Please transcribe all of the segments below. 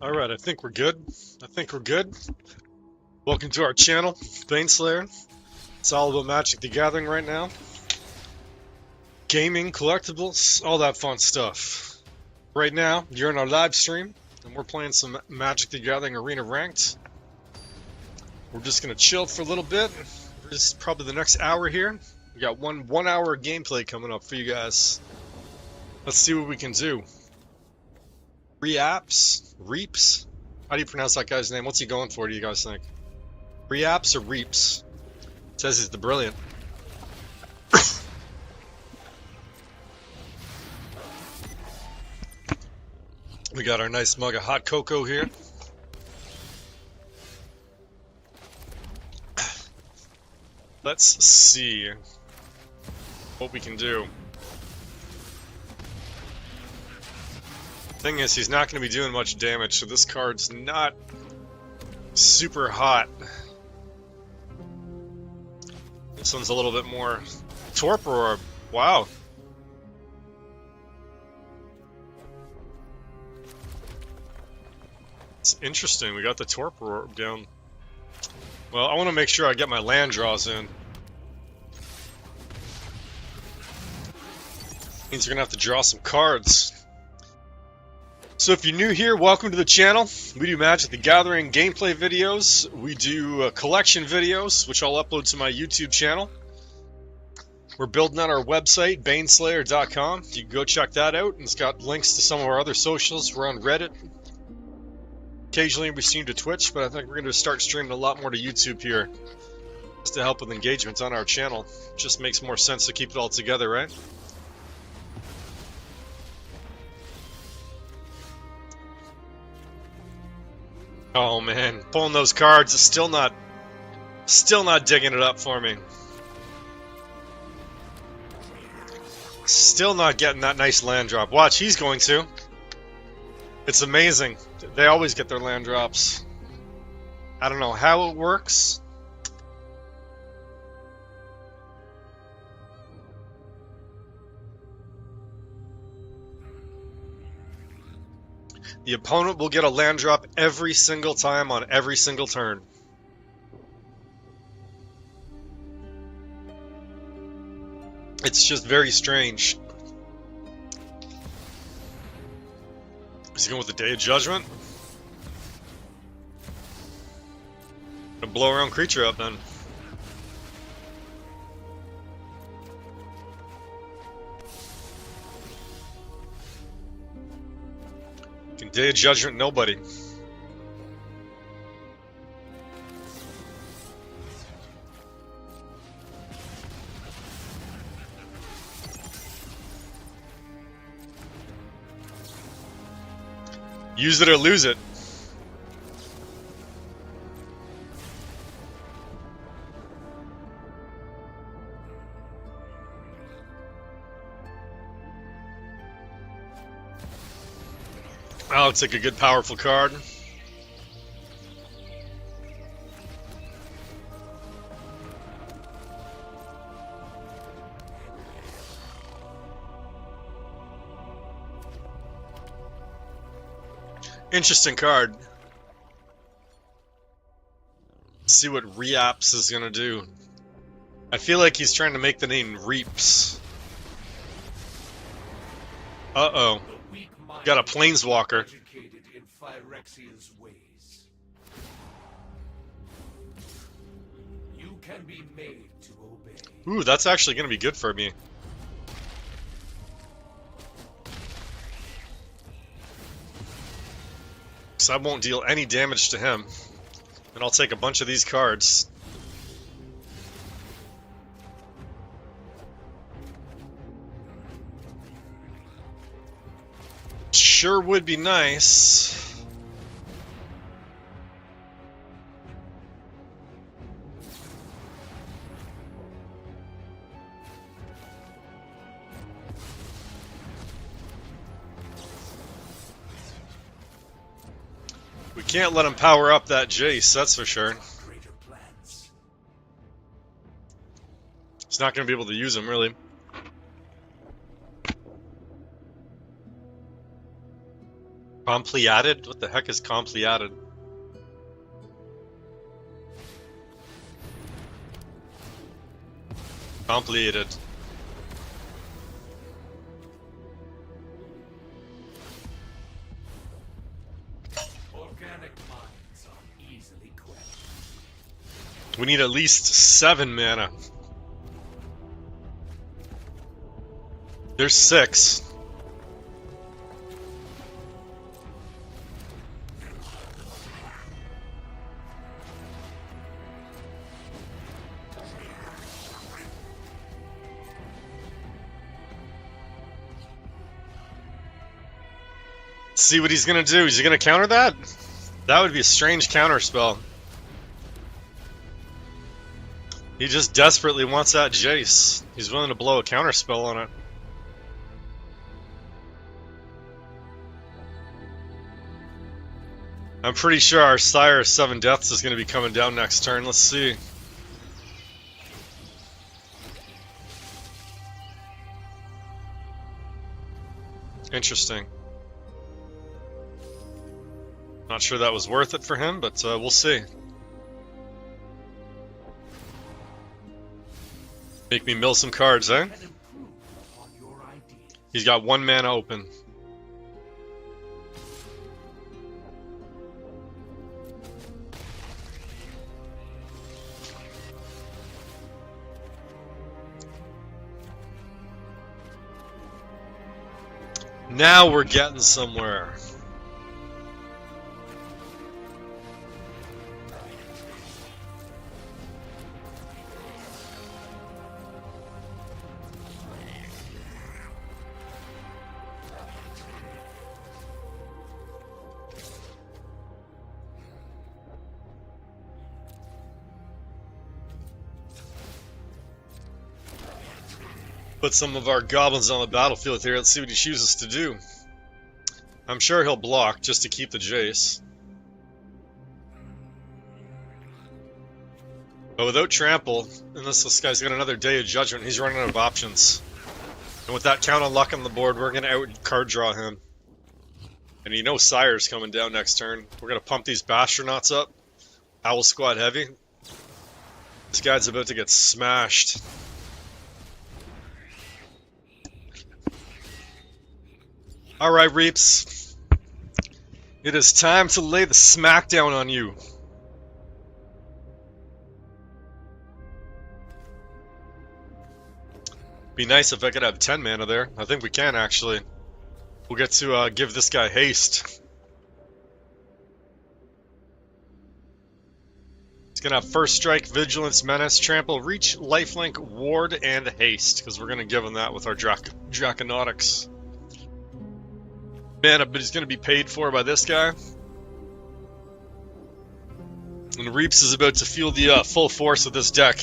Alright, I think we're good. Welcome to our channel, Baneslayer. It's all about Magic the Gathering right now. Gaming, collectibles, all that fun stuff. Right now, you're in our live stream, and we're playing some Magic the Gathering Arena Ranked. We're just gonna chill for a little bit. This is probably the next hour here. We got one hour of gameplay coming up for you guys. Let's see what we can do. Reaps? How do you pronounce that guy's name? What's he going for, do you guys think? Reaps or Reaps? It says he's the brilliant. We got our nice mug of hot cocoa here. Let's see what we can do. Thing is, he's not going to be doing much damage, so this card's not super hot. This one's a little bit more Torpor Orb. Wow. It's interesting. We got the Torpor Orb down. Well, I want to make sure I get my land draws in. Means you're going to have to draw some cards. So if you're new here, welcome to the channel. We do Magic the Gathering gameplay videos. We do collection videos, which I'll upload to my YouTube channel. We're building on our website, Baneslayer.com. You can go check that out. And it's got links to some of our other socials. We're on Reddit. Occasionally we stream to Twitch, but I think we're going to start streaming a lot more to YouTube here. Just to help with engagement on our channel. Just makes more sense to keep it all together, right? Oh man, pulling those cards is still not digging it up for me. Still not getting that nice land drop. Watch, he's going to. It's amazing. They always get their land drops. I don't know how it works. The opponent will get a land drop every single time on every single turn. It's just very strange. Is he going with the Day of Judgment? Gonna blow our own creature up then. Day of Judgment, nobody. Use it or lose it. Oh, it's like a good powerful card. Interesting card. Let's see what Reaps is gonna do. I feel like he's trying to make the name Reaps. Uh-oh. Got a Planeswalker. You can be made to obey. Ooh, that's actually going to be good for me. So I won't deal any damage to him. And I'll take a bunch of these cards. Sure would be nice. We can't let him power up that Jace, that's for sure. He's not going to be able to use him, really. Compleated? What the heck is compleated? Completed. Organic minds are easily quenched. We need at least 7 mana. There's 6. See what he's gonna do. Is he gonna counter that? That would be a strange counter spell. He just desperately wants that Jace. He's willing to blow a counter spell on it. I'm pretty sure our Sire 7 Deaths is going to be coming down next turn. Let's see. Interesting. Not sure that was worth it for him, but we'll see. Make me mill some cards, eh? He's got 1 mana open. Now we're getting somewhere. Put some of our goblins on the battlefield here. Let's see what he chooses to do. I'm sure he'll block just to keep the Jace. But without trample, unless this guy's got another Day of Judgment, he's running out of options. And with that count on luck on the board, we're going to out card draw him. And you know Sire's coming down next turn. We're going to pump these Bastronauts up. Owl Squad heavy. This guy's about to get smashed. Alright, Reaps. It is time to lay the smackdown on you. Be nice if I could have 10 mana there. I think we can, actually. We'll get to give this guy haste. He's gonna have First Strike, Vigilance, Menace, Trample, Reach, Lifelink, Ward, and Haste, because we're gonna give him that with our Draconautics. Mana, but he's going to be paid for by this guy. And Reaps is about to feel the full force of this deck.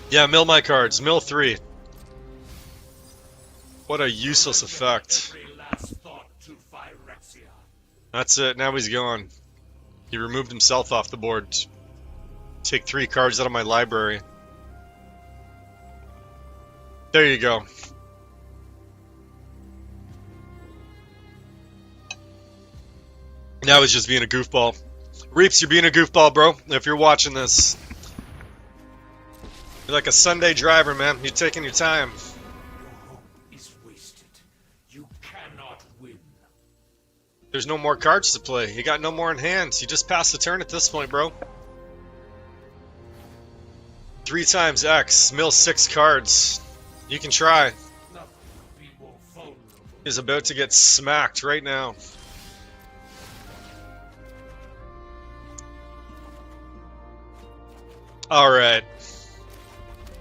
Yeah, mill my cards. Mill 3. What a useless effect. That's it. Now he's gone. He removed himself off the board. Take 3 cards out of my library. There you go. Now he's just being a goofball. Reaps, you're being a goofball, bro. If you're watching this. You're like a Sunday driver, man. You're taking your time. Your hope is wasted. You cannot win. There's no more cards to play. You got no more in hand. You just passed the turn at this point, bro. 3 times X. Mill 6 cards. You can try. He's about to get smacked right now. Alright.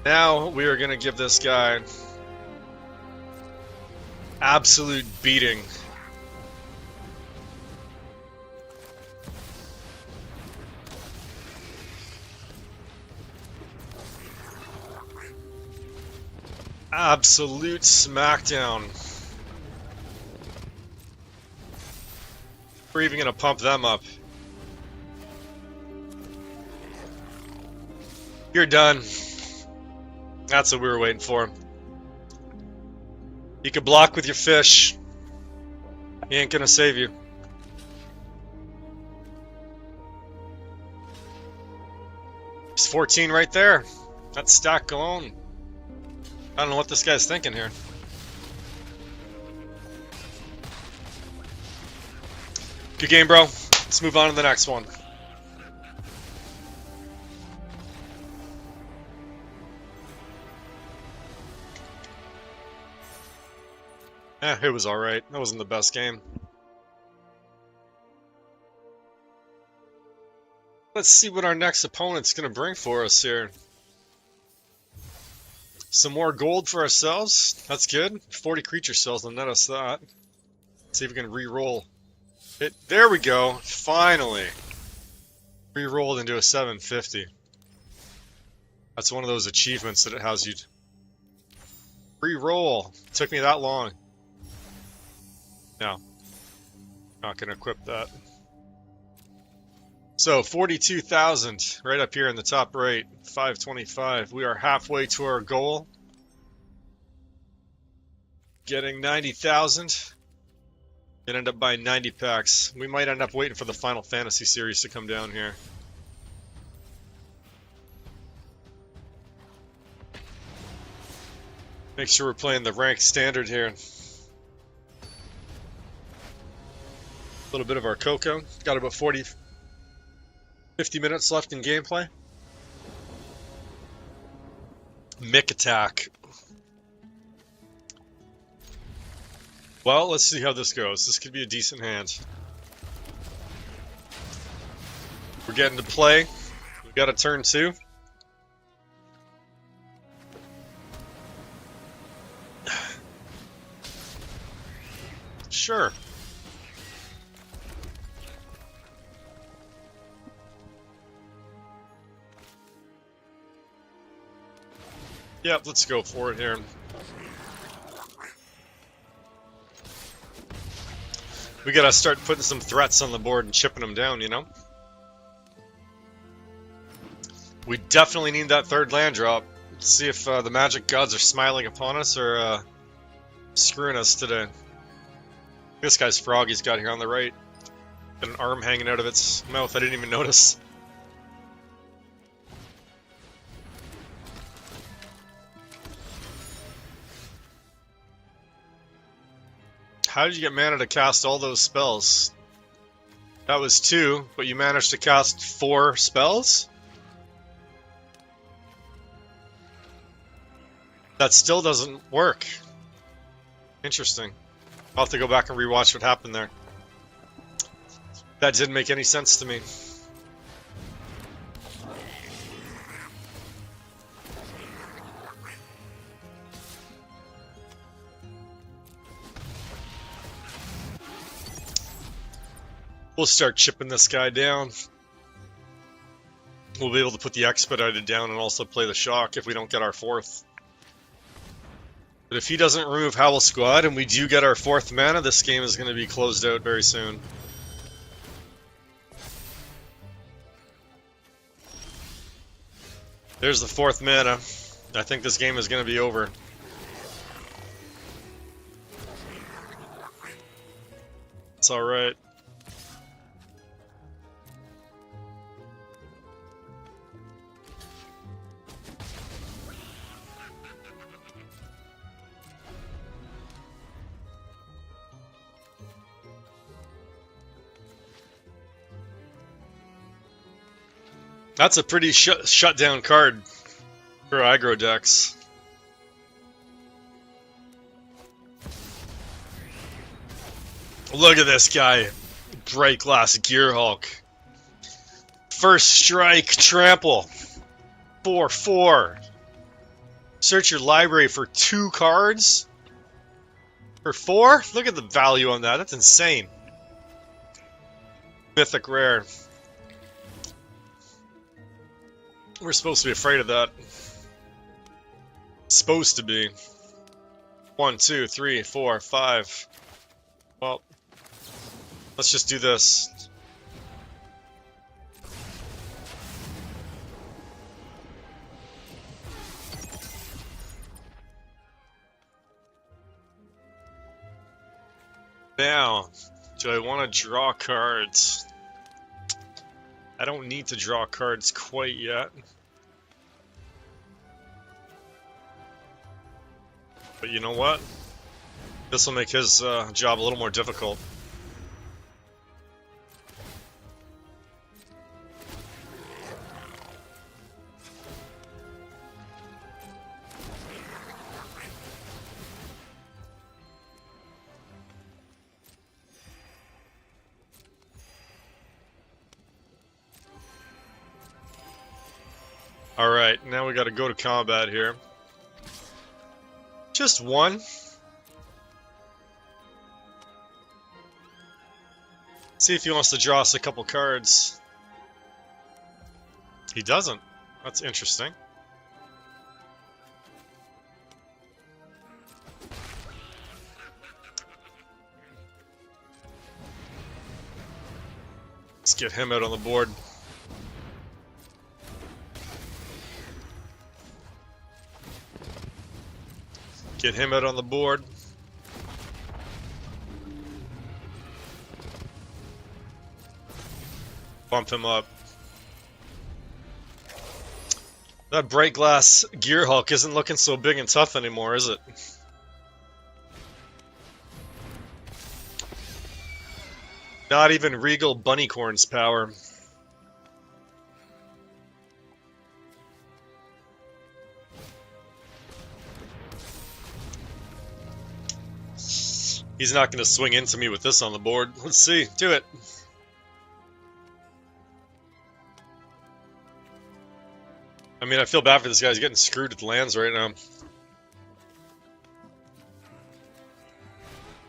Now we are going to give this guy absolute beating. Absolute smackdown. We're even going to pump them up. You're done. That's what we were waiting for. You could block with your fish. He ain't gonna save you. He's 14 right there. That stack alone. I don't know what this guy's thinking here. Good game, bro. Let's move on to the next one. It was alright. That wasn't the best game. Let's see what our next opponent's going to bring for us here. Some more gold for ourselves. That's good. 40 creature cells will net us that. Let's see if we can re-roll. There we go. Finally. Re-rolled into a 750. That's one of those achievements that it has you re-roll. Took me that long. No. Not going to equip that. So, 42,000 right up here in the top right. 525. We are halfway to our goal. Getting 90,000. Gonna end up buying 90 packs. We might end up waiting for the Final Fantasy series to come down here. Make sure we're playing the ranked standard here. A little bit of our cocoa. Got about 50 minutes left in gameplay. Mick attack. Well, let's see how this goes. This could be a decent hand. We're getting to play. We got a turn 2. Sure. Yep, let's go for it here. We gotta start putting some threats on the board and chipping them down, you know? We definitely need that third land drop. Let's see if the magic gods are smiling upon us or screwing us today. This guy's frog he's got here on the right. Got an arm hanging out of its mouth, I didn't even notice. How did you get mana to cast all those spells? That was 2, but you managed to cast 4 spells? That still doesn't work. Interesting. I'll have to go back and rewatch what happened there. That didn't make any sense to me. We'll start chipping this guy down. We'll be able to put the expedited down and also play the shock if we don't get our 4th. But if he doesn't remove Howl Squad and we do get our 4th mana, this game is going to be closed out very soon. There's the 4th mana. I think this game is going to be over. It's alright. That's a pretty shut down card for aggro decks. Look at this guy. Bright Glass Gearhulk. First strike, trample. 4/4. Search your library for 2 cards. For 4? Look at the value on that. That's insane. Mythic Rare. We're supposed to be afraid of that. Supposed to be. 1, 2, 3, 4, 5. Well, let's just do this. Now, do I want to draw cards? I don't need to draw cards quite yet. But you know what? This will make his job a little more difficult. Alright, now we gotta go to combat here. Just one. See if he wants to draw us a couple cards. He doesn't. That's interesting. Let's get him out on the board. Get him out on the board. Bump him up. That bright glass Gear Hulk isn't looking so big and tough anymore, is it? Not even Regal Bunnycorn's power. He's not going to swing into me with this on the board. Let's see. Do it. I mean, I feel bad for this guy. He's getting screwed with lands right now.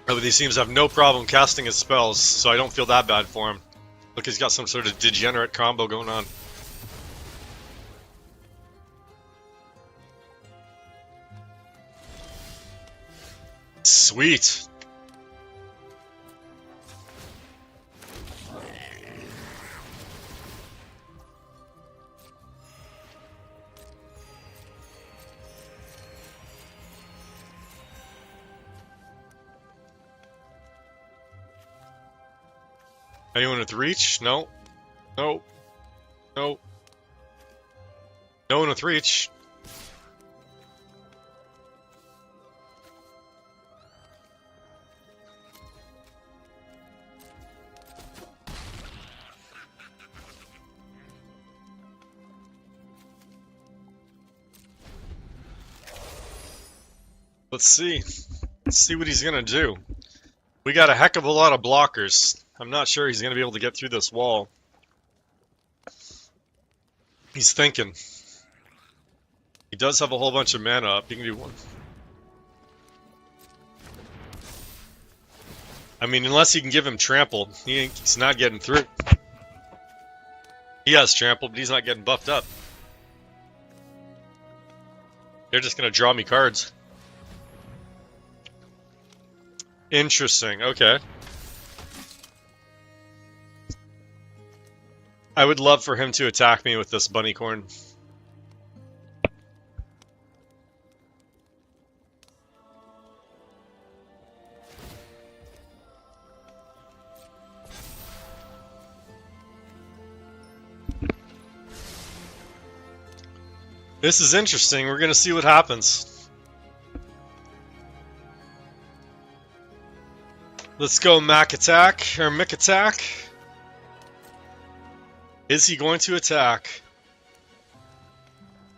Oh, but he seems to have no problem casting his spells, so I don't feel that bad for him. Look, he's got some sort of degenerate combo going on. Sweet. Anyone with reach? No. No. No. No one with reach. Let's see. Let's see what he's gonna do. We got a heck of a lot of blockers. I'm not sure he's going to be able to get through this wall. He's thinking. He does have a whole bunch of mana up. He can do one. I mean, unless you can give him trample, he's not getting through. He has trample, but he's not getting buffed up. They're just going to draw me cards. Interesting. Okay. I would love for him to attack me with this bunnycorn. This is interesting. We're gonna see what happens. Let's go Mac attack, or Mick attack. Is he going to attack?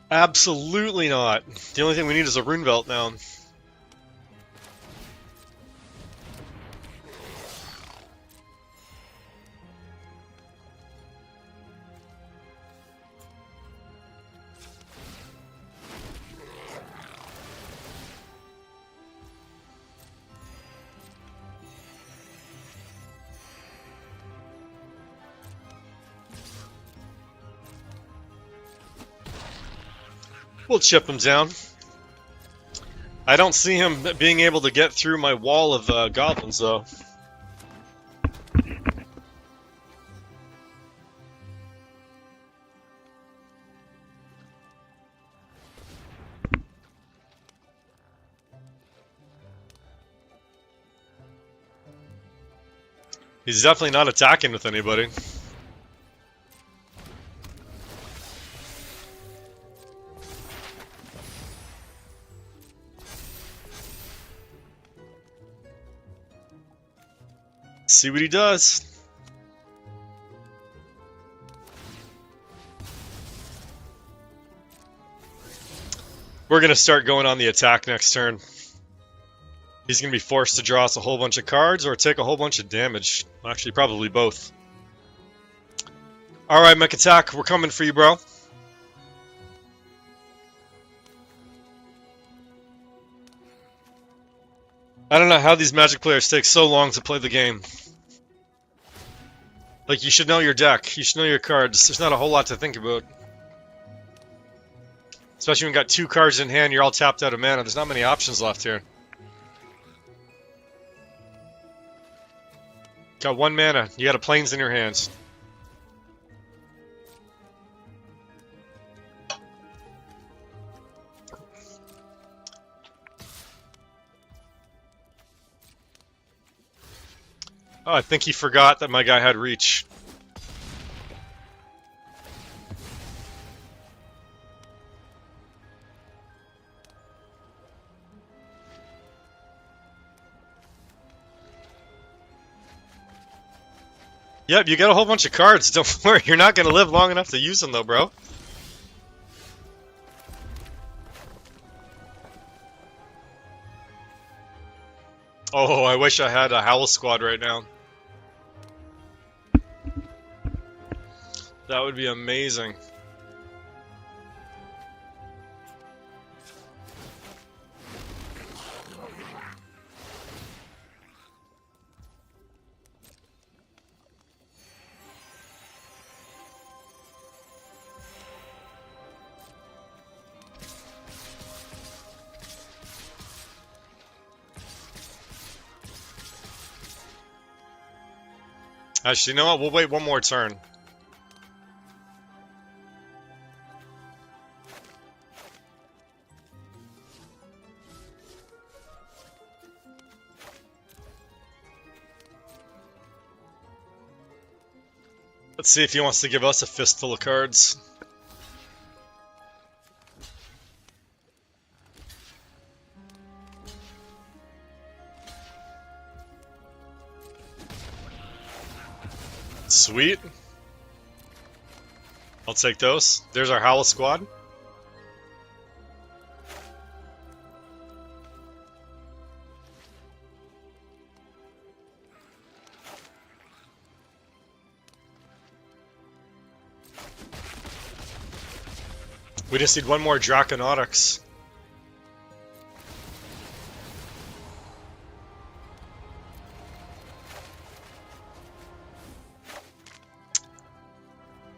Absolutely not. The only thing we need is a rune belt now. We'll chip him down. I don't see him being able to get through my wall of goblins, though. He's definitely not attacking with anybody. See what he does. We're going to start going on the attack next turn. He's going to be forced to draw us a whole bunch of cards or take a whole bunch of damage. Actually, probably both. Alright, Mech Attack, we're coming for you, bro. I don't know how these Magic players take so long to play the game. Like, you should know your deck. You should know your cards. There's not a whole lot to think about. Especially when you got 2 cards in hand, you're all tapped out of mana. There's not many options left here. Got 1 mana. You got a Plains in your hands. Oh, I think he forgot that my guy had reach. Yep, you got a whole bunch of cards. Don't worry, you're not going to live long enough to use them though, bro. Oh, I wish I had a Howl Squad right now. That would be amazing. Actually, you know what? We'll wait one more turn. Let's see if he wants to give us a fistful of cards. Sweet. I'll take those. There's our Howl Squad. We just need one more Draconautics.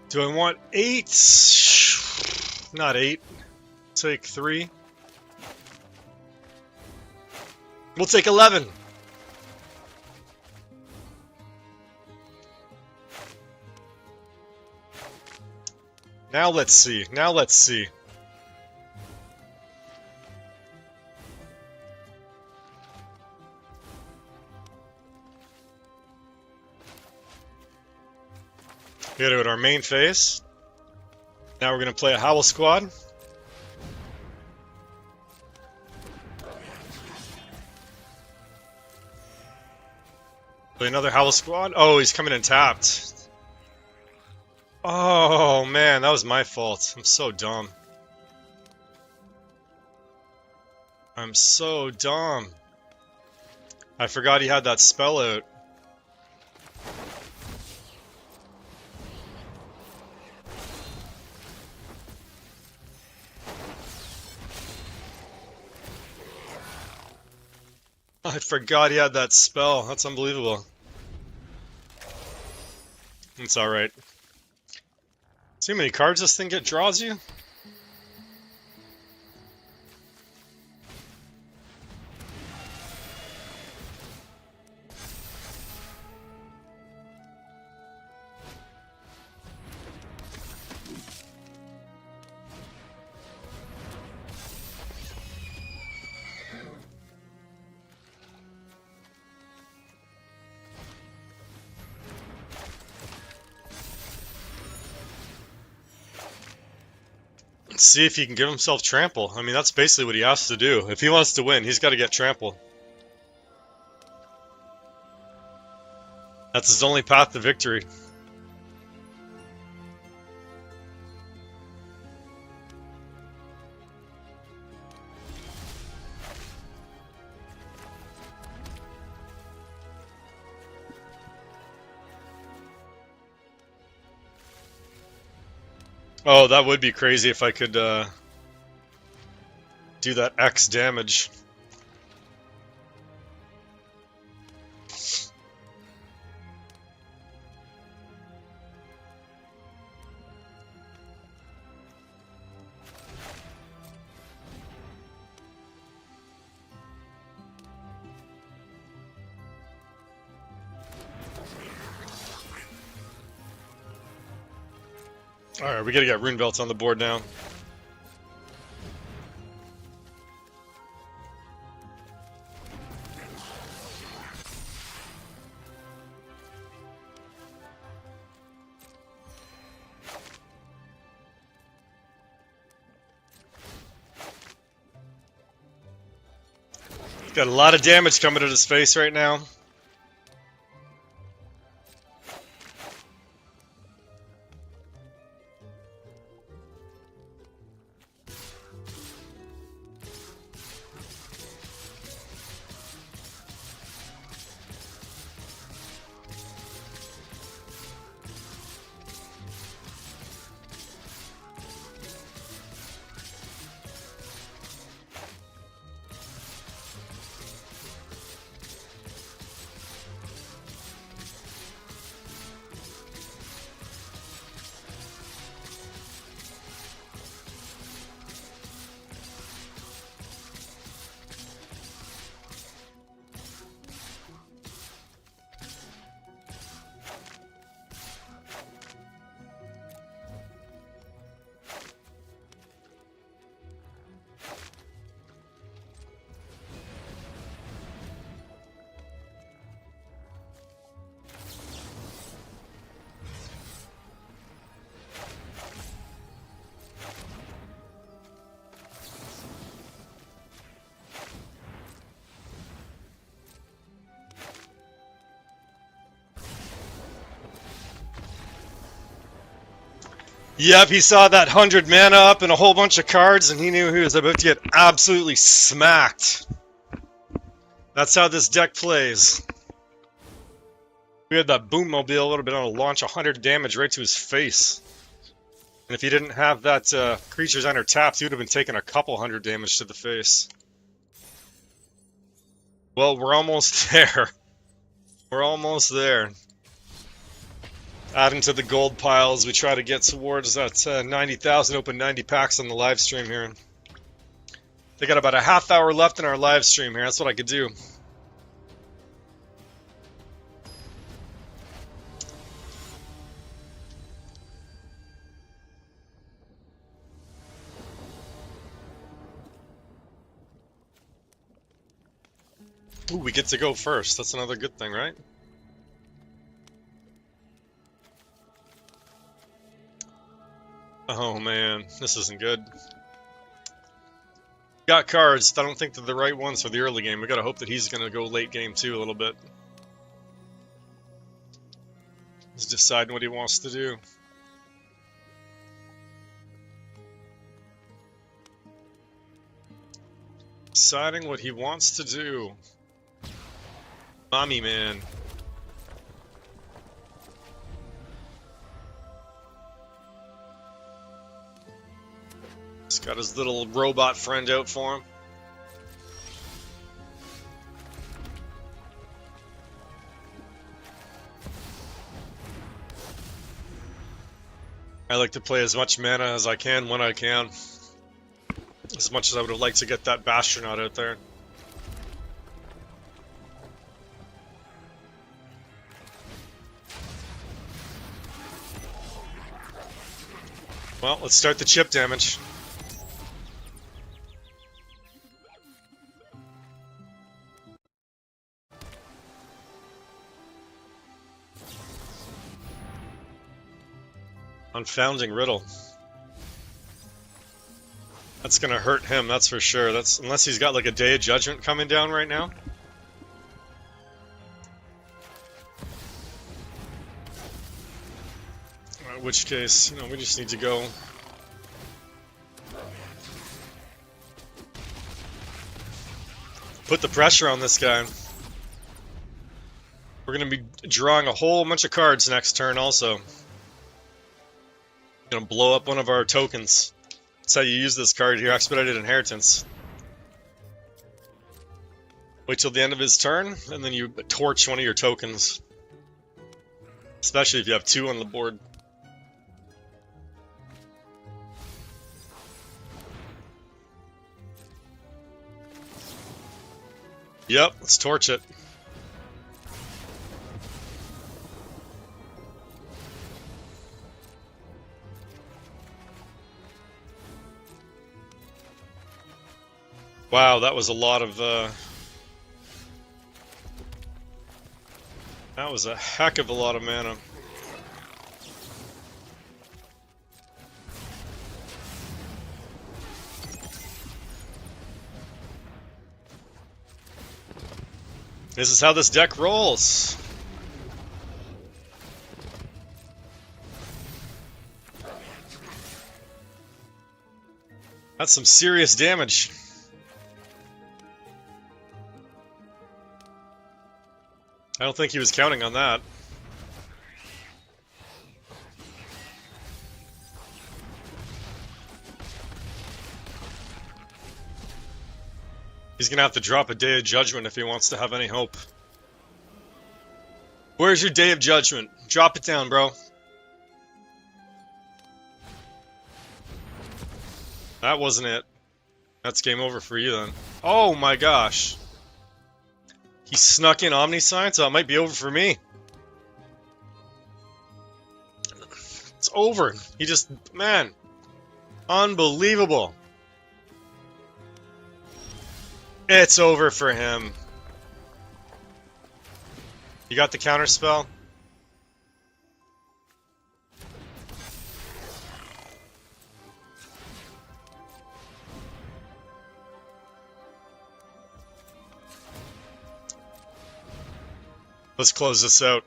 Do I want 8? Not 8. Take 3. We'll take 11. Now let's see. Now let's see. We gotta go to our main phase. Now we're gonna play a Howl Squad. Play another Howl Squad. Oh, he's coming in tapped. Oh man, that was my fault. I'm so dumb. I'm so dumb. I forgot he had that spell out. I forgot he had that spell. That's unbelievable. It's alright. See how many cards this thing draws you? see if he can give himself trample. I mean, that's basically what he has to do. If he wants to win, he's got to get trample. That's his only path to victory. Oh, that would be crazy if I could do that X damage. Alright, we gotta get rune belts on the board now. Got a lot of damage coming at his face right now. Yep, he saw that 100 mana up and a whole bunch of cards, and he knew he was about to get absolutely smacked. That's how this deck plays. We had that boom mobile would have been able to launch 100 damage right to his face. And if he didn't have that creatures under tapped, he would have been taking a couple hundred damage to the face. Well, we're almost there. We're almost there. Adding to the gold piles, we try to get towards that 90,000, open 90 packs on the live stream here. They got about a half hour left in our live stream here, that's what I could do. Ooh, we get to go first, that's another good thing, right? Oh man, this isn't good. Got cards, I don't think they're the right ones for the early game. We gotta hope that he's gonna go late game too a little bit. He's deciding what he wants to do. Deciding what he wants to do. Mommy man. He's got his little robot friend out for him. I like to play as much mana as I can when I can. As much as I would have liked to get that Bastronaut out there. Well, let's start the chip damage. Unfounding Riddle. That's gonna hurt him, that's for sure. That's unless he's got like a Day of Judgment coming down right now. In which case, you know, we just need to go. Put the pressure on this guy. We're gonna be drawing a whole bunch of cards next turn also. Gonna blow up one of our tokens. That's how you use this card here, Expedited Inheritance. Wait till the end of his turn, and then you torch one of your tokens. Especially if you have 2 on the board. Yep, let's torch it. Wow, that was a lot of, that was a heck of a lot of mana. This is how this deck rolls. That's some serious damage. I don't think he was counting on that. He's gonna have to drop a Day of Judgment if he wants to have any hope. Where's your Day of Judgment? Drop it down, bro. That wasn't it. That's game over for you then. Oh my gosh. He snuck in Omniscience, so it might be over for me. It's over. He just, man. Unbelievable. It's over for him. You got the counter spell? Let's close this out.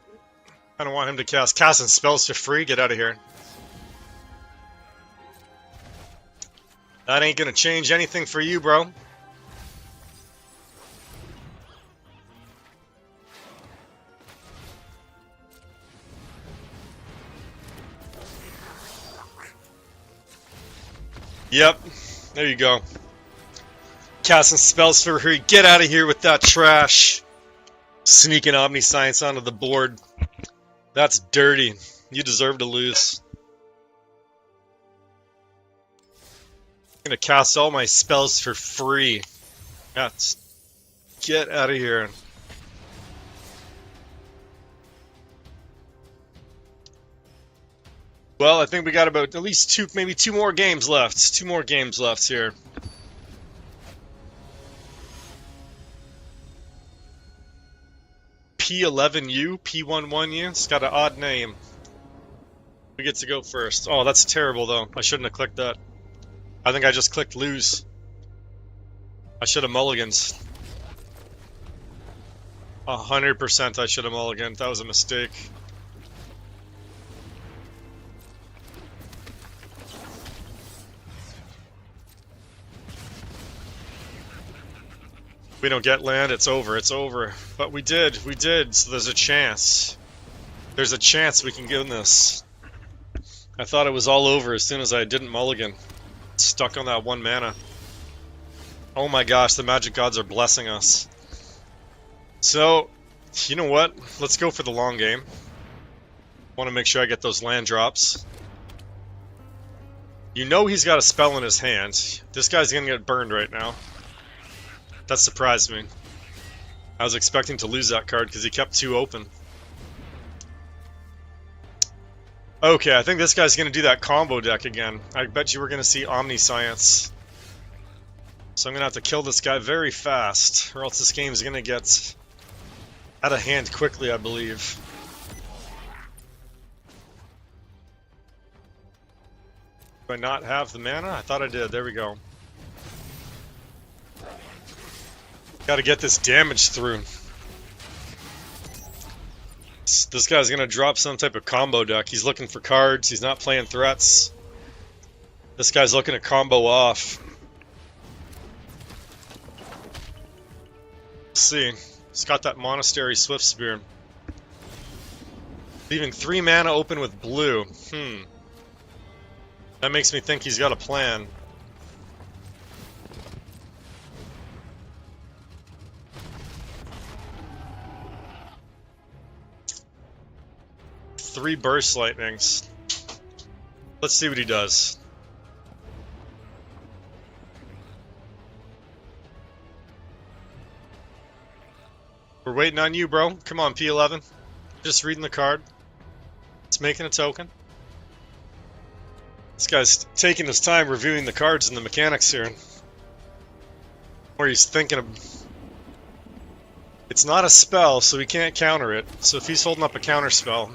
I don't want him to casting spells for free. Get out of here. That ain't gonna change anything for you, bro. Yep, there you go. Casting spells for free. Get out of here with that trash. Sneaking Omniscience onto the board. That's dirty. You deserve to lose. I'm gonna cast all my spells for free. That's... Get out of here. Well, I think we got about at least maybe two more games left. 2 more games left here. P11U, P11U. It's got an odd name. We get to go first. Oh, that's terrible though. I shouldn't have clicked that. I think I just clicked lose. I should have mulliganed. 100% I should have mulliganed. That was a mistake. We don't get land, it's over, it's over. But we did, so there's a chance. There's a chance we can get this. I thought it was all over as soon as I didn't mulligan. Stuck on that 1 mana. Oh my gosh, the magic gods are blessing us. So, you know what? Let's go for the long game. Want to make sure I get those land drops. You know he's got a spell in his hand. This guy's gonna get burned right now. That surprised me. I was expecting to lose that card because he kept 2 open. Okay, I think this guy's going to do that combo deck again. I bet you we're going to see Omniscience. So I'm going to have to kill this guy very fast, or else this game's going to get out of hand quickly, I believe. Do I not have the mana? I thought I did. There we go. Gotta get this damage through. This guy's gonna drop some type of combo deck. He's looking for cards. He's not playing threats. This guy's looking to combo off. Let's see. He's got that Monastery Swift Spear. Leaving 3 mana open with blue. That makes me think he's got a plan. Three Burst Lightnings. Let's see what he does. We're waiting on you, bro. Come on, P11. Just reading the card. It's making a token. This guy's taking his time reviewing the cards and the mechanics here. Or he's thinking of... It's not a spell, so he can't counter it. So if he's holding up a counter spell...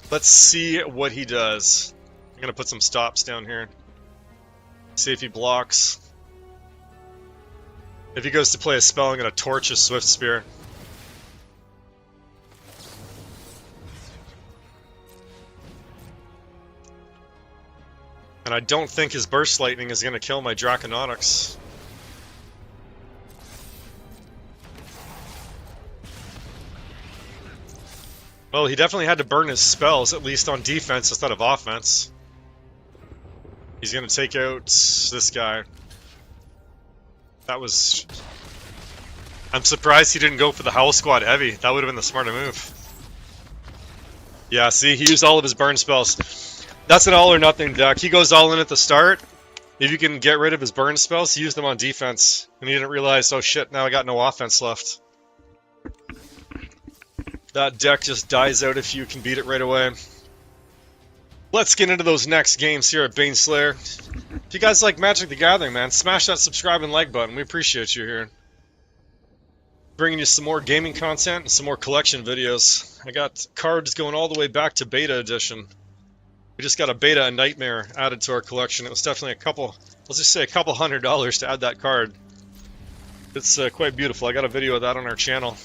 Let's see what he does. I'm gonna put some stops down here. See if he blocks. If he goes to play a spell, I'm gonna torch his Swift Spear. And I don't think his Burst Lightning is gonna kill my Draconautics. Well, he definitely had to burn his spells, at least on defense instead of offense. He's gonna take out this guy. That was... I'm surprised he didn't go for the Howl Squad Heavy. That would have been the smarter move. Yeah, see, he used all of his burn spells. That's an all or nothing deck. He goes all in at the start. If you can get rid of his burn spells, he used them on defense. And he didn't realize, oh shit, now I got no offense left. That deck just dies out if you can beat it right away. Let's get into those next games here at Baneslayer. If you guys like Magic the Gathering, man, smash that subscribe and like button. We appreciate you here. Bringing you some more gaming content and some more collection videos. I got cards going all the way back to Beta Edition. We just got a Beta and Nightmare added to our collection. It was definitely a couple, let's just say a couple $100 to add that card. It's quite beautiful. I got a video of that on our channel.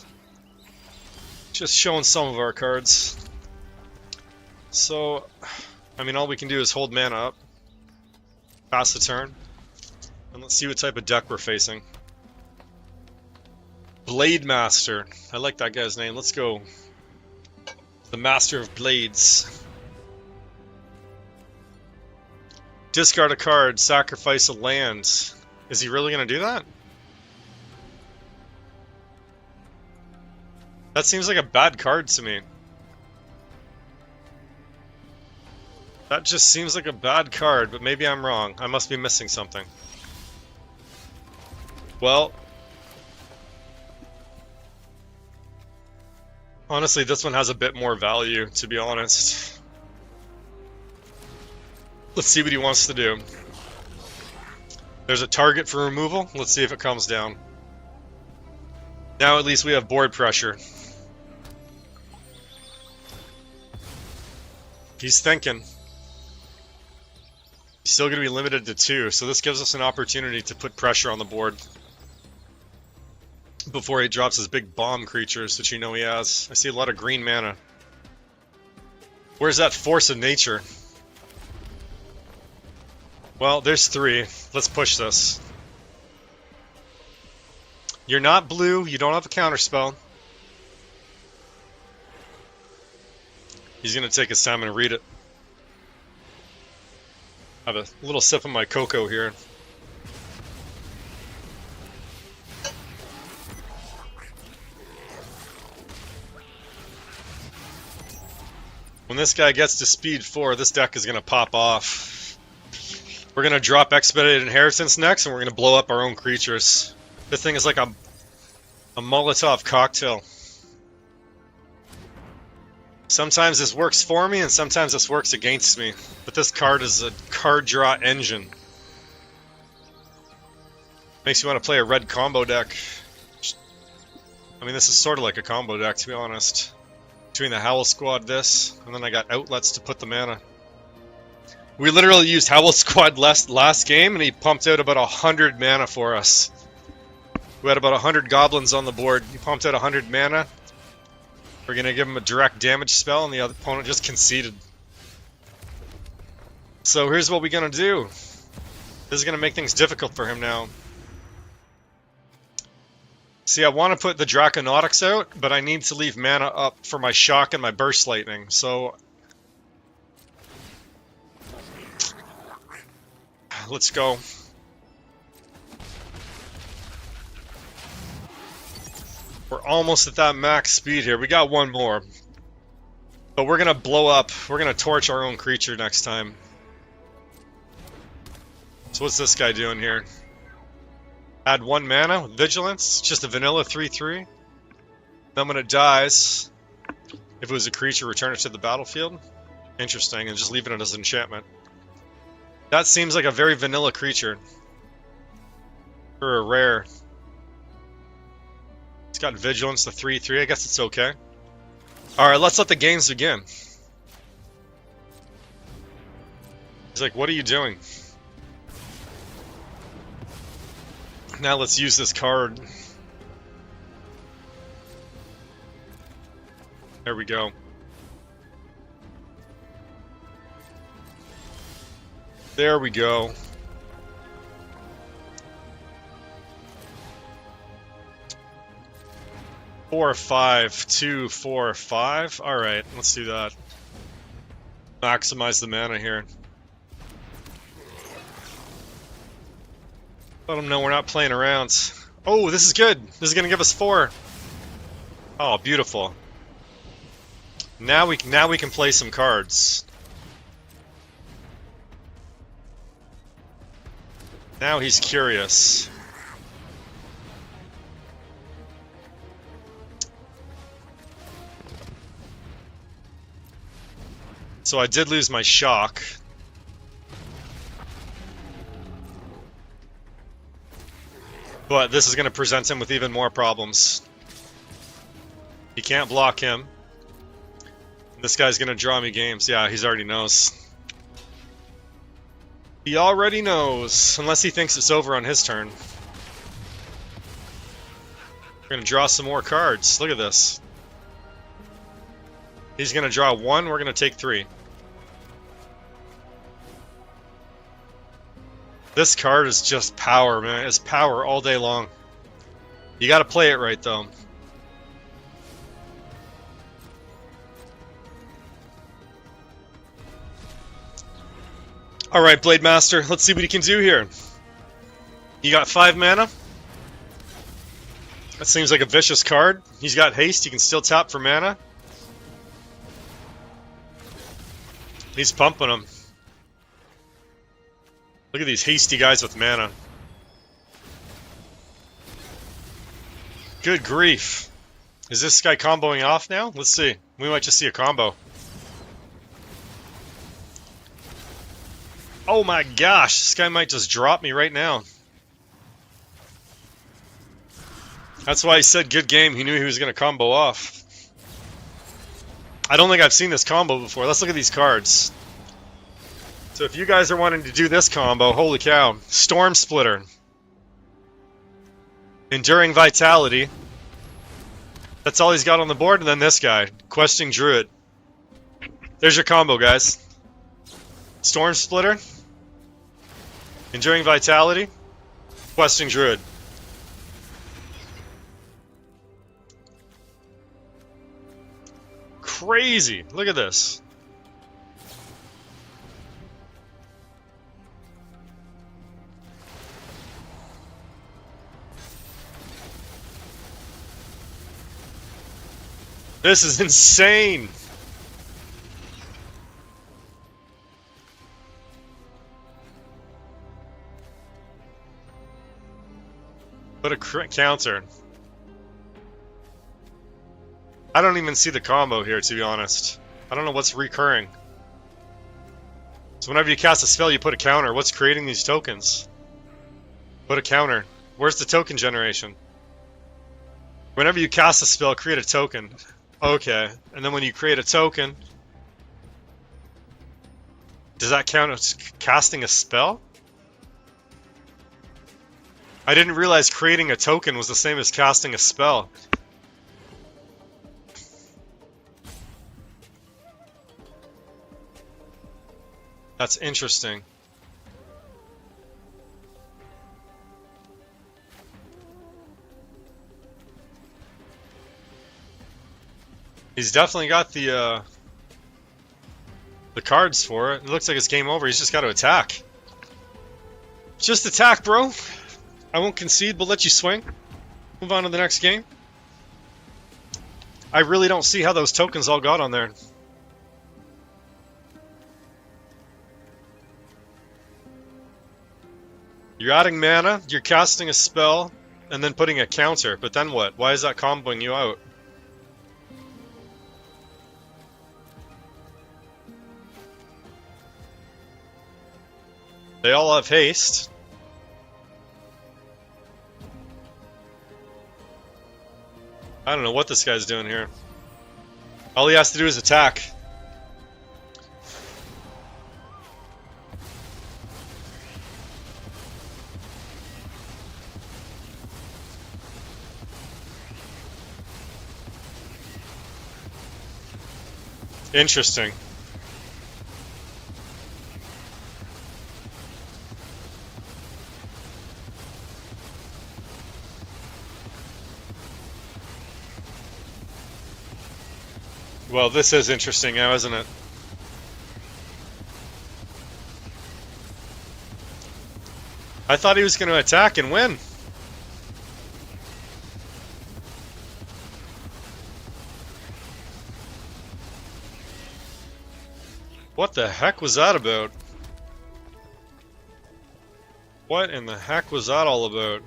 Just showing some of our cards. So, I mean, all we can do is hold mana up, pass the turn, and let's see what type of deck we're facing. Blade Master. I like that guy's name. Let's go. The Master of Blades. Discard a card, sacrifice a land. Is he really going to do that? That seems like a bad card to me. That just seems like a bad card, but maybe I'm wrong. I must be missing something. Well, honestly, this one has a bit more value, to be honest. Let's see what he wants to do. There's a target for removal. Let's see if it comes down. Now at least we have board pressure. He's thinking. He's still going to be limited to 2, so this gives us an opportunity to put pressure on the board before he drops his big bomb creatures, which you know he has. I see a lot of green mana. Where's that Force of Nature? Well, there's 3. Let's push this. You're not blue, you don't have a counterspell. He's going to take his time and read it. Have a little sip of my cocoa here. When this guy gets to speed 4, this deck is going to pop off. We're going to drop Expedited Inheritance next, and we're going to blow up our own creatures. This thing is like a Molotov cocktail. Sometimes this works for me, and sometimes this works against me. But this card is a card draw engine. Makes you want to play a red combo deck. I mean, this is sort of like a combo deck, to be honest. Between the Howl Squad, this, and then I got outlets to put the mana. We literally used Howl Squad last game, and he pumped out about 100 mana for us. We had about 100 goblins on the board. He pumped out 100 mana. We're going to give him a direct damage spell, and the other opponent just conceded. So here's what we're going to do. This is going to make things difficult for him now. See, I want to put the Draconautics out, but I need to leave mana up for my Shock and my Burst Lightning. So let's go. We're almost at that max speed here. We got one more. But we're going to blow up. We're going to torch our own creature next time. So what's this guy doing here? Add 1 mana with Vigilance. Just a vanilla 3/3. Then when it dies, if it was a creature, return it to the battlefield. Interesting, and just leaving it as an enchantment. That seems like a very vanilla creature. For a rare. It's got Vigilance, the 3/3. I guess it's okay. Alright, let's let the games begin. He's like, what are you doing? Now let's use this card. There we go. There we go. Four, 5, 2, 4, 5. All right, let's do that. Maximize the mana here. Let them know we're not playing around. Oh, this is good. This is gonna give us 4. Oh, beautiful. Now we can play some cards. Now he's curious. So I did lose my Shock. But this is going to present him with even more problems. He can't block him. This guy's going to draw me games. Yeah, he already knows. He already knows. Unless he thinks it's over on his turn. We're going to draw some more cards. Look at this. He's going to draw 1. We're going to take 3. This card is just power, man. It's power all day long. You gotta play it right, though. Alright, Blade Master. Let's see what he can do here. You got 5 mana. That seems like a vicious card. He's got haste. He can still tap for mana. He's pumping him. Look at these hasty guys with mana. Good grief. Is this guy comboing off now? Let's see. We might just see a combo. Oh my gosh, this guy might just drop me right now. That's why he said good game. He knew he was going to combo off. I don't think I've seen this combo before. Let's look at these cards. So if you guys are wanting to do this combo, holy cow. Storm Splitter. Enduring Vitality. That's all he's got on the board, and then this guy. Questing Druid. There's your combo, guys. Storm Splitter. Enduring Vitality. Questing Druid. Crazy. Look at this. This is insane! What a counter. I don't even see the combo here, to be honest. I don't know what's recurring. So whenever you cast a spell, you put a counter. What's creating these tokens? Put a counter. Where's the token generation? Whenever you cast a spell, create a token. Okay, and then when you create a token, does that count as casting a spell? I didn't realize creating a token was the same as casting a spell. That's interesting. He's definitely got the cards for it. It looks like it's game over. He's just got to attack. Just attack, bro. I won't concede, but let you swing. Move on to the next game. I really don't see how those tokens all got on there. You're adding mana, you're casting a spell, and then putting a counter. But then what? Why is that comboing you out? They all have haste. I don't know what this guy's doing here. All he has to do is attack. Interesting. Well, this is interesting now, isn't it? I thought he was going to attack and win. What the heck was that about? What in the heck was that all about?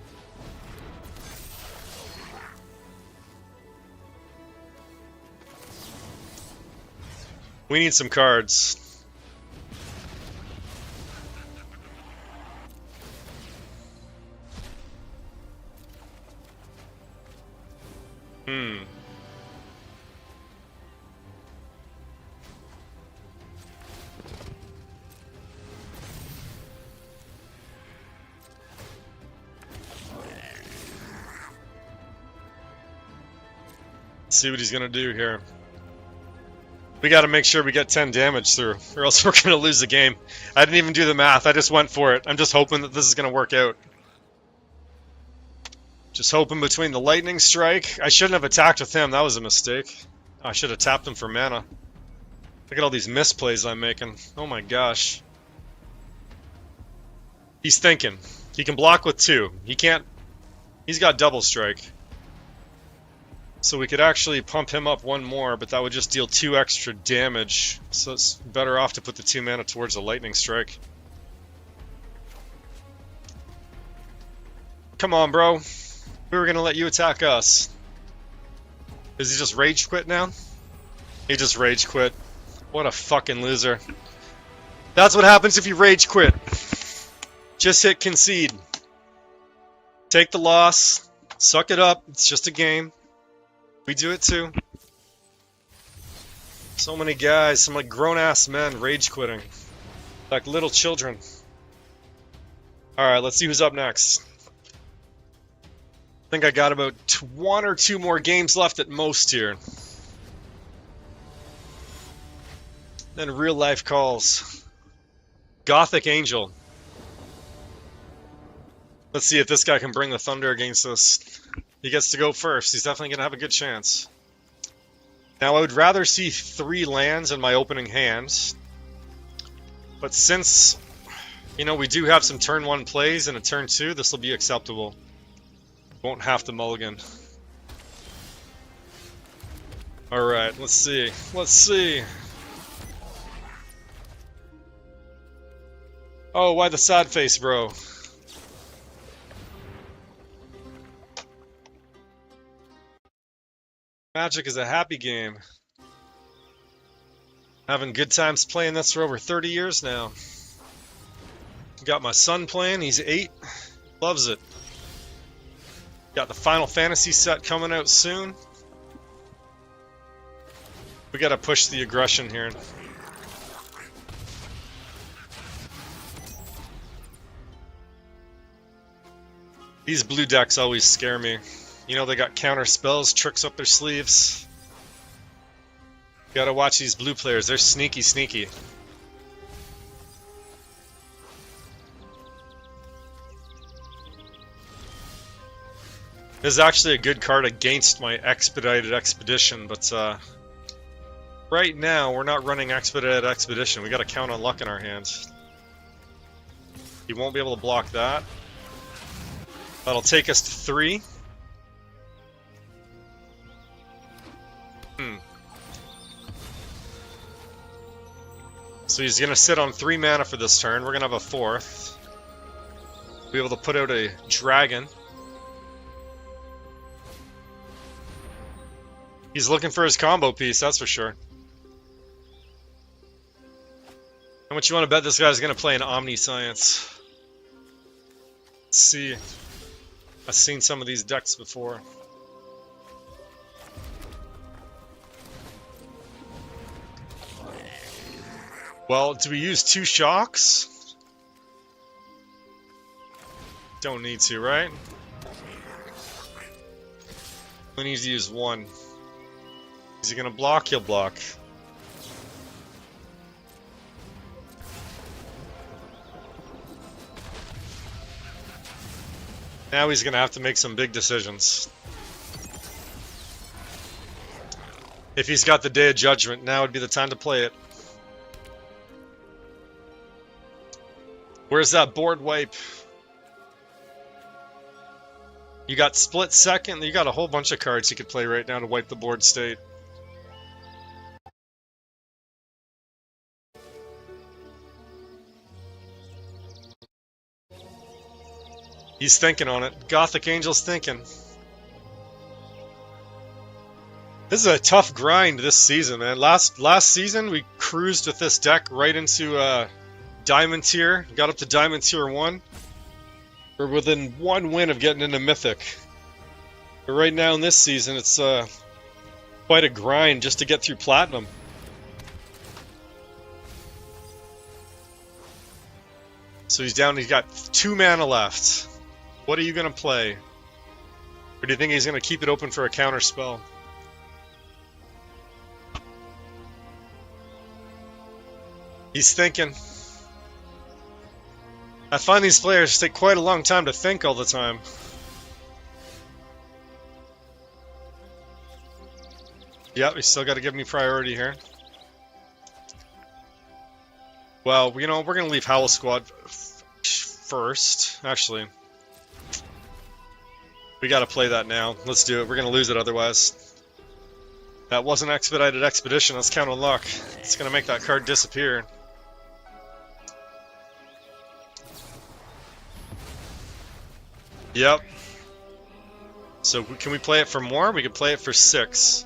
We need some cards. Let's see what he's gonna do here. We gotta make sure we get 10 damage through, or else we're gonna lose the game. I didn't even do the math, I just went for it. I'm just hoping that this is gonna work out. Just hoping between the lightning strike. I shouldn't have attacked with him, that was a mistake. I should have tapped him for mana. Look at all these misplays I'm making. Oh my gosh. He's thinking. He can block with 2. He can't... He's got double strike. So we could actually pump him up 1 more, but that would just deal 2 extra damage. So it's better off to put the 2 mana towards a lightning strike. Come on, bro. We were gonna let you attack us. Is he just rage quit now? He just rage quit. What a fucking loser. That's what happens if you rage quit. Just hit concede. Take the loss. Suck it up. It's just a game. We do it too. So many guys, some like grown-ass men rage quitting. Like little children. Alright, let's see who's up next. I think I got about 1 or 2 more games left at most here. Then real life calls. Gothic Angel. Let's see if this guy can bring the thunder against us. He gets to go first. He's definitely going to have a good chance. Now, I would rather see 3 lands in my opening hands. But since, you know, we do have some turn 1 plays and a turn 2, this will be acceptable. Won't have to mulligan. Alright, let's see. Let's see. Oh, why the sad face, bro? Magic is a happy game. Having good times playing this for over 30 years now. Got my son playing, he's 8. Loves it. Got the Final Fantasy set coming out soon. We gotta push the aggression here. These blue decks always scare me. You know, they got counter spells, tricks up their sleeves. Gotta watch these blue players, they're sneaky, sneaky. This is actually a good card against my Expedited Expedition, but right now we're not running Expedited Expedition. We gotta count on luck in our hands. He won't be able to block that. That'll take us to 3. So he's gonna sit on 3 mana for this turn. We're gonna have a 4th. Be able to put out a dragon. He's looking for his combo piece, that's for sure. How much you want to bet this guy's gonna play an Omniscience? Let's see. I've seen some of these decks before. Well, do we use 2 shocks? Don't need to, right? We need to use 1. Is he gonna block? He'll block. Now he's gonna have to make some big decisions. If he's got the Day of Judgment, now would be the time to play it. Where's that board wipe? You got Split Second, you got a whole bunch of cards you could play right now to wipe the board state. He's thinking on it. Gothic Angel's thinking. This is a tough grind this season, man. Last season we cruised with this deck right into Diamond Tier. Got up to Diamond Tier 1. We're within 1 win of getting into Mythic. But right now in this season it's quite a grind just to get through Platinum. So he's down, he's got 2 mana left. What are you going to play? Or do you think he's going to keep it open for a counter spell? He's thinking. I find these players take quite a long time to think all the time. Yep, he's still got to give me priority here. Well, you know, we're going to leave Howl Squad first, actually. We gotta play that now. Let's do it. We're gonna lose it otherwise. That wasn't Expedited Expedition. Let's count on luck. It's gonna make that card disappear. Yep. So can we play it for more? We could play it for 6.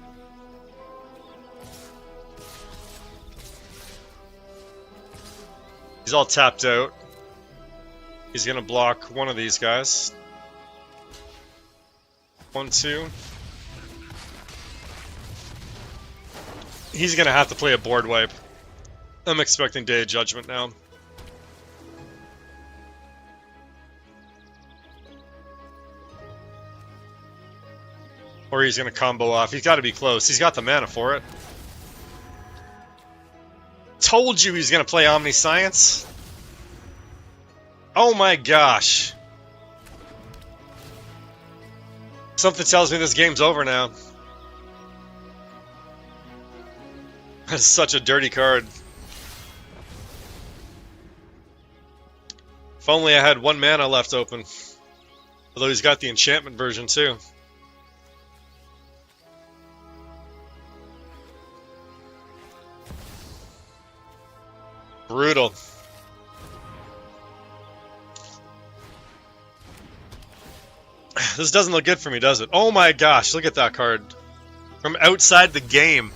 He's all tapped out. He's gonna block one of these guys. 1, 2. He's gonna have to play a board wipe. I'm expecting Day of Judgment now. Or he's gonna combo off. He's gotta be close. He's got the mana for it. Told you he's gonna play Omniscience. Oh my gosh. Something tells me this game's over now. That's such a dirty card. If only I had 1 mana left open. Although he's got the enchantment version too. Brutal. This doesn't look good for me, does it? Oh my gosh, look at that card. From outside the game.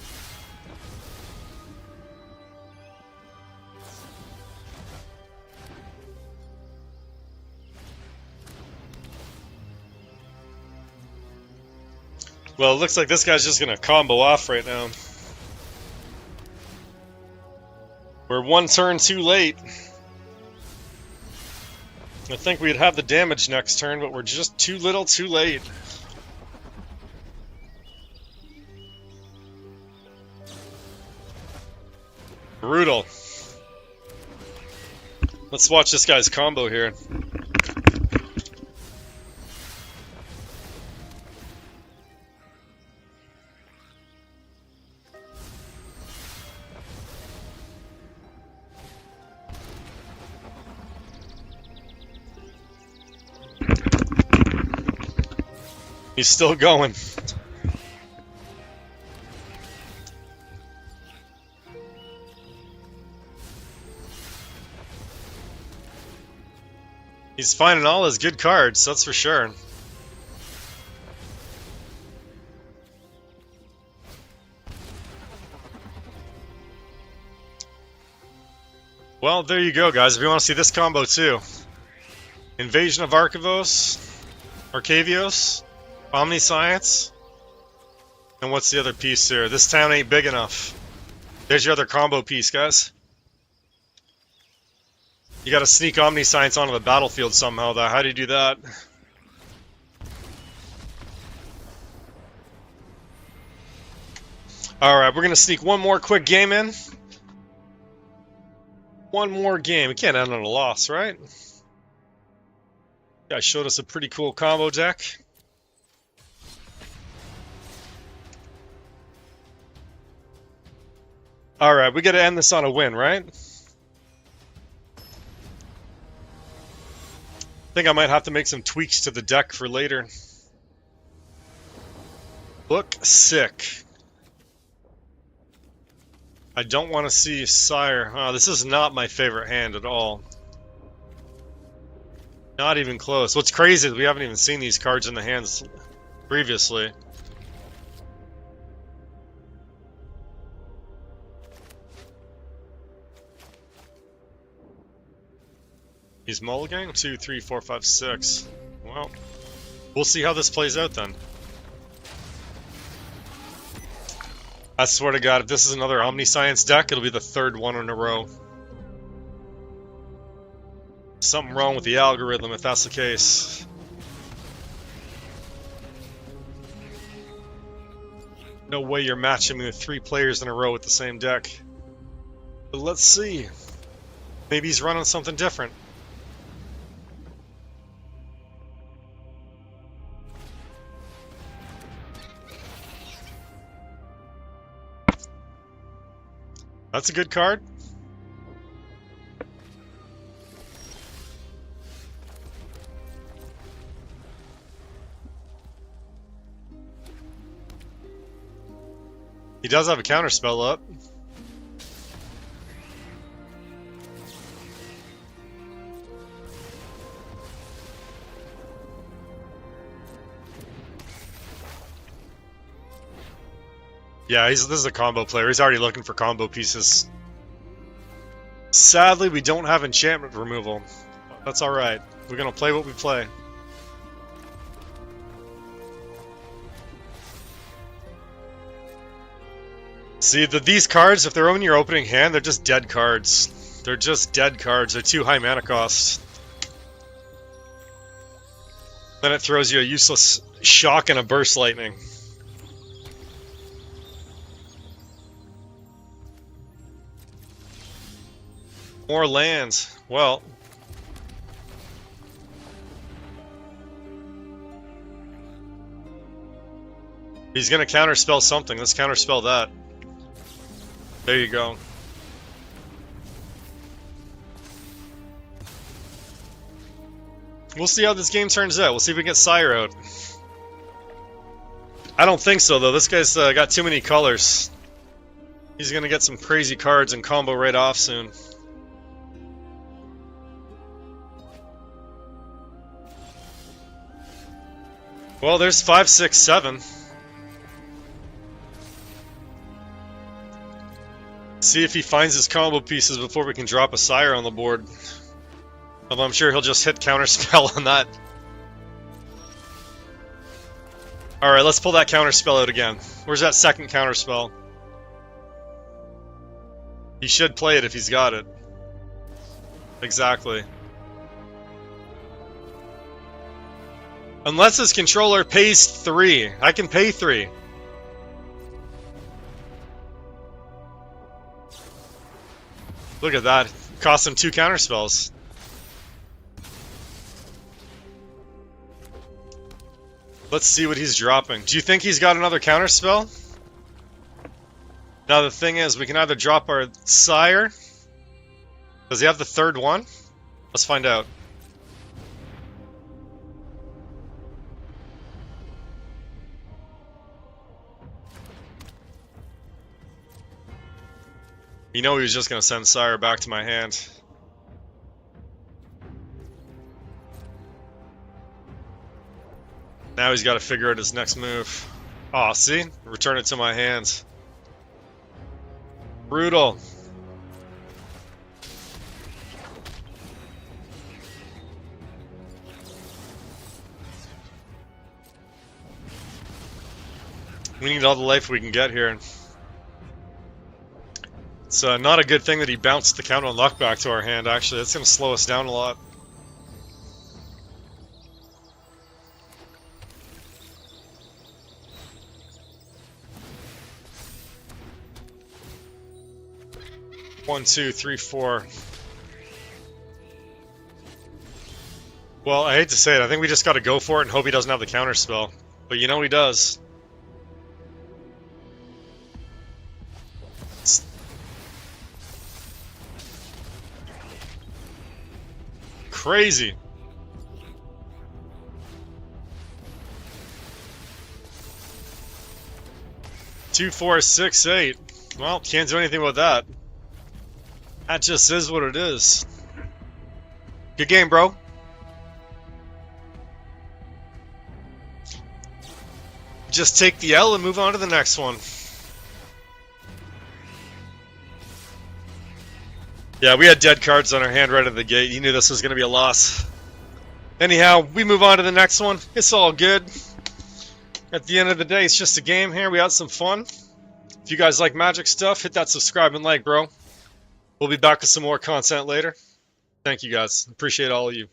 Well, it looks like this guy's just gonna combo off right now. We're 1 turn too late. I think we'd have the damage next turn, but we're just too little too late. Brutal. Let's watch this guy's combo here. He's still going. He's finding all his good cards, that's for sure. Well, there you go, guys. If you want to see this combo too. Invasion of Arcavios, Omniscience, and what's the other piece here? This town ain't big enough. There's your other combo piece, guys. You gotta sneak Omniscience onto the battlefield somehow, though. How do you do that? Alright, we're gonna sneak one more quick game in. One more game. We can't end on a loss, right? Guy showed us a pretty cool combo deck. Alright, we gotta end this on a win, right? I think I might have to make some tweaks to the deck for later. Look sick. I don't want to see Sire. Oh, this is not my favorite hand at all. Not even close. What's crazy is we haven't even seen these cards in the hands previously. He's mulliganing? 2, 3, 4, 5, 6. Well, we'll see how this plays out then. I swear to God, if this is another Omniscience deck, it'll be the third one in a row. Something wrong with the algorithm if that's the case. No way you're matching me with 3 players in a row with the same deck. But let's see. Maybe he's running something different. That's a good card. He does have a counterspell up. Yeah, this is a combo player. He's already looking for combo pieces. Sadly, we don't have enchantment removal. That's alright. We're gonna play what we play. See, these cards, if they're in your opening hand, they're just dead cards. They're just dead cards. They're too high mana cost. Then it throws you a useless shock and a burst lightning. More lands. Well. He's gonna counterspell something. Let's counterspell that. There you go. We'll see how this game turns out. We'll see if we can get Sire out. I don't think so, though. This guy's got too many colors. He's gonna get some crazy cards and combo right off soon. Well, there's 5, 6, 7. See if he finds his combo pieces before we can drop a Sire on the board. Although I'm sure he'll just hit counterspell on that. Alright, let's pull that counterspell out again. Where's that second counterspell? He should play it if he's got it. Exactly. Unless his controller pays 3. I can pay 3. Look at that. Cost him 2 counterspells. Let's see what he's dropping. Do you think he's got another counterspell? Now the thing is, we can either drop our Sire. Does he have the 3rd one? Let's find out. You know he was just going to send Sire back to my hand. Now he's got to figure out his next move. Aw, see? Return it to my hand. Brutal. We need all the life we can get here. It's not a good thing that he bounced the Count Unlock back to our hand, actually. That's going to slow us down a lot. One, two, three, four. Well, I hate to say it. I think we just got to go for it and hope he doesn't have the counter spell. But you know he does. Crazy. Two, four, six, eight. Well, can't do anything with that. That just is what it is. Good game, bro. Just take the L and move on to the next one. Yeah, we had dead cards on our hand right at the gate. You knew this was going to be a loss. Anyhow, we move on to the next one. It's all good. At the end of the day, it's just a game here. We had some fun. If you guys like Magic stuff, hit that subscribe and like, bro. We'll be back with some more content later. Thank you guys. Appreciate all of you.